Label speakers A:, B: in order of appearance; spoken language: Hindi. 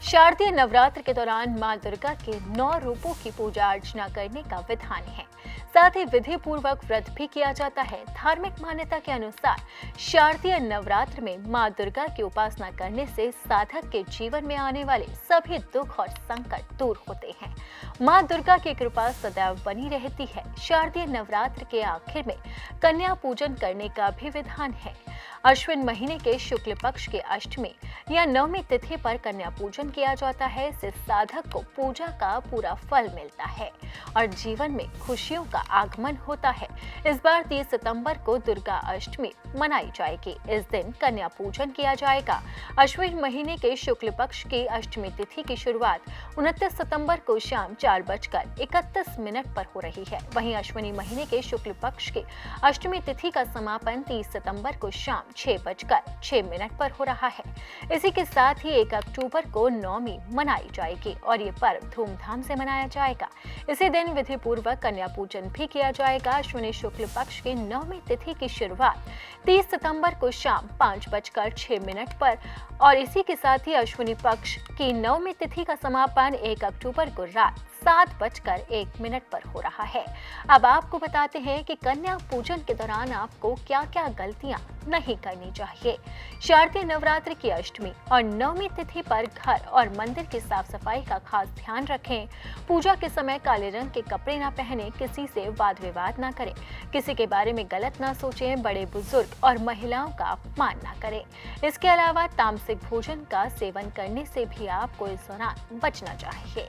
A: शारदीय नवरात्र के दौरान मां दुर्गा के 9 रूपों की पूजा अर्चना करने का विधान है। साथ ही विधि पूर्वक व्रत भी किया जाता है। धार्मिक मान्यता के अनुसार शारदीय नवरात्र में मां दुर्गा की उपासना करने से साधक के जीवन में आने वाले सभी दुख और संकट दूर होते हैं। मां दुर्गा की कृपा सदैव बनी रहती है। शारदीय नवरात्र के आखिर में कन्या पूजन करने का भी विधान है। अश्विन महीने के शुक्ल पक्ष के अष्टमी या नवमी तिथि पर कन्या पूजन किया जाता है। इससे साधक को पूजा का पूरा फल मिलता है और जीवन में खुशियों का आगमन होता है। इस बार 30 सितंबर को दुर्गा अष्टमी मनाई जाएगी। इस दिन कन्या पूजन किया जाएगा। अश्विन महीने के शुक्ल पक्ष की अष्टमी तिथि की शुरुआत 29 सितंबर को शाम 4:31 पर हो रही है। वहीं अश्विनी महीने के शुक्ल पक्ष की अष्टमी तिथि का समापन 30 सितंबर को शाम 6:06 पर हो रहा है। इसी के साथ ही 1 अक्टूबर को नवमी मनाई जाएगी और ये पर्व धूमधाम से मनाया जाएगा। इसी दिन विधि पूर्वक कन्या पूजन भी किया जाएगा। अश्विनी शुक्ल पक्ष की नवमी तिथि की शुरुआत 30 सितंबर को शाम 5:06 पर और इसी के साथ ही अश्विनी पक्ष की नवमी तिथि का समापन 1 अक्टूबर को रात 7:01 पर हो रहा है। अब आपको बताते हैं कि कन्या पूजन के दौरान आपको क्या-क्या गलतियां नहीं करनी चाहिए। शारदीय नवरात्र की अष्टमी और नवमी तिथि पर घर और मंदिर की साफ सफाई का खास ध्यान रखें। पूजा के समय काले रंग के कपड़े न पहने, किसी से वाद विवाद न करें, किसी के बारे में गलत न सोचें, बड़े बुजुर्ग और महिलाओं का अपमान न करें। इसके अलावा तामसिक भोजन का सेवन करने से भी आपको इस दौरान बचना चाहिए।